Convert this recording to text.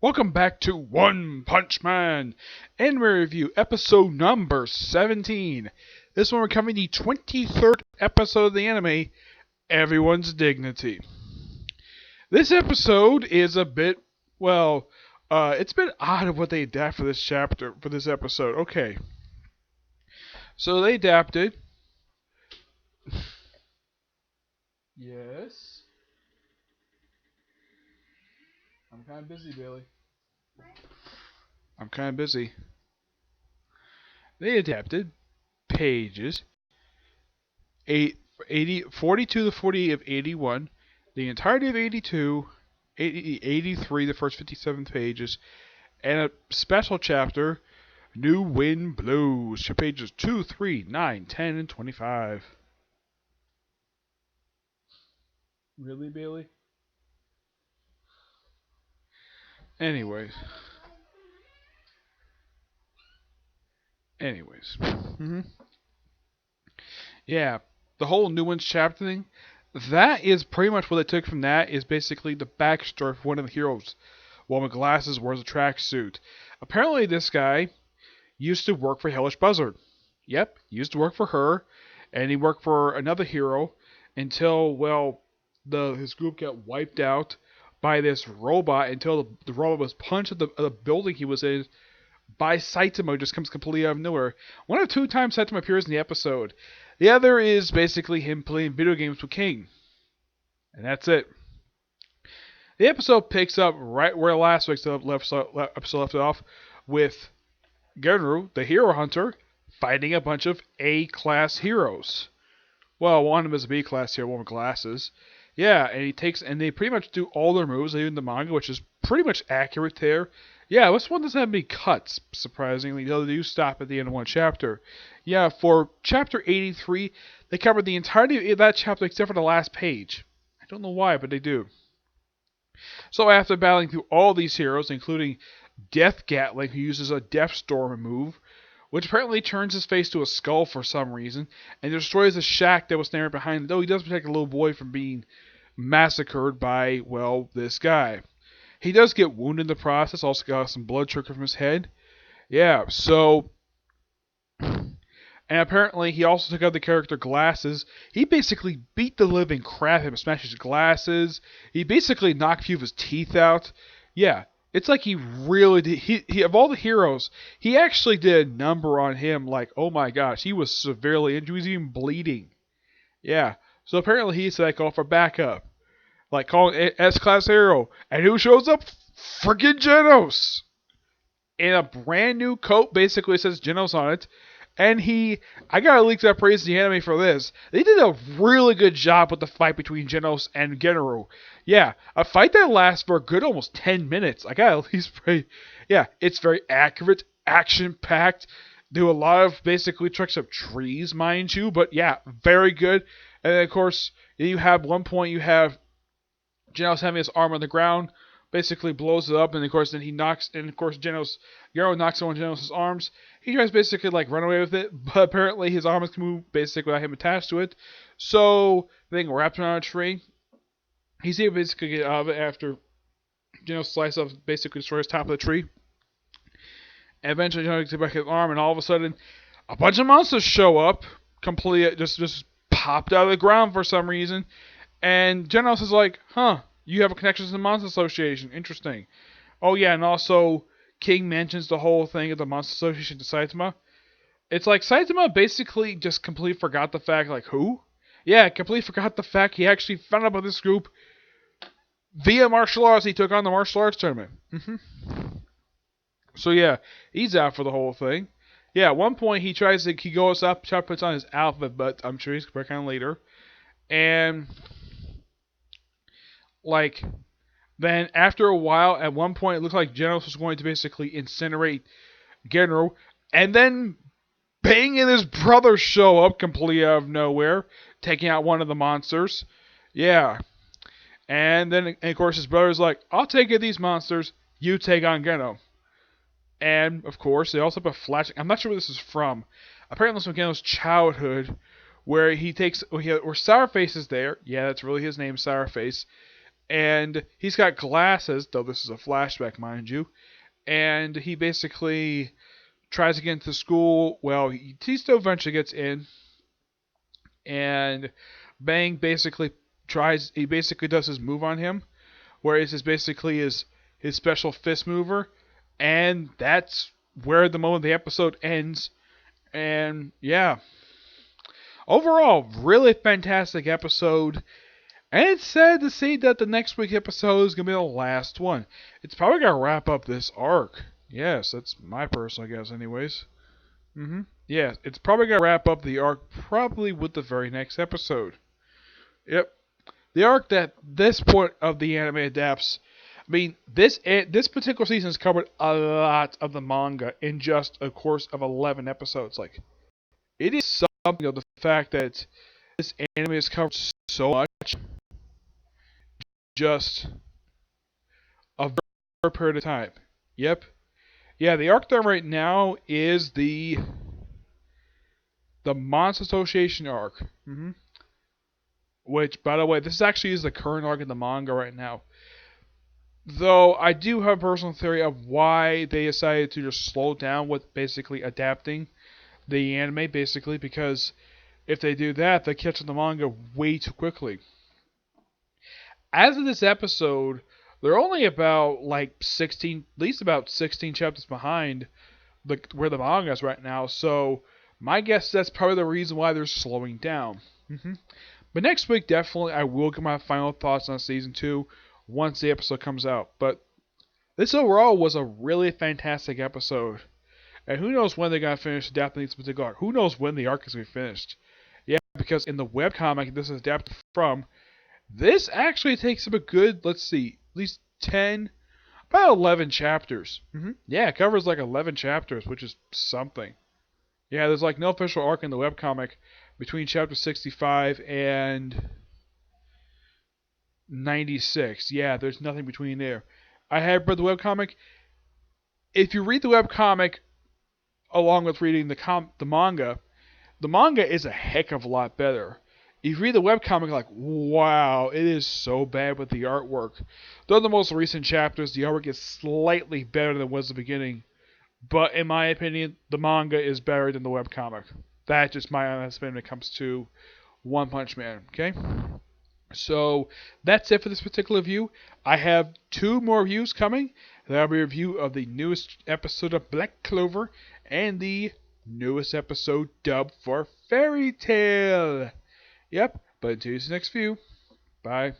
Welcome back to One Punch Man, and we review episode number 17. This one we're covering the 23rd episode of the anime, Everyone's Dignity. This episode is a bit, it's a bit odd of what they adapt for this episode. Okay, so they adapted. Yes. I'm kind of busy, Bailey. I'm kind of busy. They adapted pages 42 to 48 of 81, the entirety of 82, 83, the first 57 pages, and a special chapter, New Wind Blows, pages 2, 3, 9, 10, and 25. Really, Bailey? Anyways. Yeah, the whole New Ones chapter thing, that is pretty much what they took from that, is basically the backstory for one of the heroes. One with glasses wears a tracksuit. Apparently this guy used to work for Hellish Buzzard. Yep, he used to work for her, and he worked for another hero until, his group got wiped out by this robot until the robot was punched at the building he was in by Saitama, who just comes completely out of nowhere. One of two times Saitama appears in the episode. The other is basically him playing video games with King. And that's it. The episode picks up right where last week's episode left off, with Genru, the hero hunter, fighting a bunch of A-class heroes. Well, one of them is a B-class hero, one with glasses. Yeah, and they pretty much do all their moves, even the manga, which is pretty much accurate there. Yeah, this one doesn't have any cuts, surprisingly. They do stop at the end of one chapter. Yeah, for chapter 83, they covered the entirety of that chapter except for the last page. I don't know why, but they do. So after battling through all these heroes, including Death Gatling, who uses a Death Storm move, which apparently turns his face to a skull for some reason, and destroys a shack that was standing behind him, though he does protect a little boy from being massacred by, this guy. He does get wounded in the process, also got some blood trickling from his head. Yeah, so... And apparently he also took out the character Glasses. He basically beat the living crap out of him, smashed his glasses. He basically knocked a few of his teeth out. Yeah, it's like he really did. He of all the heroes, he actually did a number on him. Like, oh my gosh, he was severely injured. He was even bleeding. Yeah, so apparently he said, call for backup. Like calling S-Class hero. And who shows up? Freaking Genos! In a brand new coat, basically says Genos on it. And I gotta leak that praise to the anime for this. They did a really good job with the fight between Genos and Genru. Yeah, a fight that lasts for a good almost 10 minutes. I gotta at least pray. Yeah, it's very accurate, action-packed. Do a lot of basically tricks of trees, mind you. But yeah, very good. And then, of course, you have Genos having his arm on the ground, basically blows it up, and of course Genru knocks on Genos' arms. He tries basically run away with it, but apparently his arms can move basically without him attached to it. So the thing wraps around a tree. He's able to basically get out of it after Genos slices up, basically destroys the top of the tree. And eventually Genos gets back his arm, and all of a sudden a bunch of monsters show up, completely just popped out of the ground for some reason. And Genos is like, you have a connection to the Monster Association. Interesting. Oh, yeah, and also King mentions the whole thing of the Monster Association to Saitama. It's like Saitama basically just completely forgot the fact, who? Yeah, completely forgot the fact he actually found out about this group via martial arts. He took on the martial arts tournament. So, yeah, he's out for the whole thing. Yeah, at one point he goes up, puts on his outfit, but I'm sure he's back on later. And... then after a while, at one point, it looked like Genos was going to basically incinerate Genru, and then Bang and his brother show up completely out of nowhere, taking out one of the monsters. Yeah. And then, of course, his brother's like, I'll take care of these monsters, you take on Geno. And, of course, they also have a flashing... I'm not sure where this is from. Apparently it's from Geno's childhood, where where Sourface is there. Yeah, that's really his name, Sourface. and he's got glasses, though this is a flashback, mind you, and he basically tries to get into school. Well, he still eventually gets in, and Bang basically he basically does his move on him, where it's basically his special fist mover, and that's where the moment the episode ends. And yeah, overall, really fantastic episode. And it's sad to see that the next week episode is gonna be the last one. It's probably gonna wrap up this arc. Yes, that's my personal guess, anyways. Yeah, it's probably gonna wrap up the arc probably with the very next episode. Yep, the arc that this point of the anime adapts. I mean, this particular season has covered a lot of the manga in just a course of 11 episodes. Like, it is something of the fact that this anime has covered so much, just a very short period of time. Yep. Yeah, the arc there right now is the Monster Association arc. Which, by the way, this actually is the current arc in the manga right now. Though I do have a personal theory of why they decided to just slow down with basically adapting the anime, basically, because if they do that, they catch the manga way too quickly. As of this episode, they're only about like 16, at least about 16 chapters behind where the manga is right now. So my guess is that's probably the reason why they're slowing down. But next week, definitely, I will get my final thoughts on season 2 once the episode comes out. But this overall was a really fantastic episode. And who knows when they're going to finish adapting this particular arc. Who knows when the arc is going to be finished. Yeah, because in the webcomic this is adapted from, this actually takes up a good, let's see, at least 10, about 11 chapters. Yeah, it covers like 11 chapters, which is something. Yeah, there's like no official arc in the webcomic between chapter 65 and 96. Yeah, there's nothing between there. I have read the webcomic. If you read the webcomic along with reading the manga is a heck of a lot better. If you read the webcomic, like, wow, it is so bad with the artwork. Though the most recent chapters, the artwork is slightly better than it was at the beginning. But in my opinion, the manga is better than the webcomic. That's just my honest opinion when it comes to One Punch Man, okay? So, that's it for this particular review. I have 2 more reviews coming. That'll be a review of the newest episode of Black Clover and the newest episode dubbed for Fairy Tail. Yep, but until you see the next view, bye.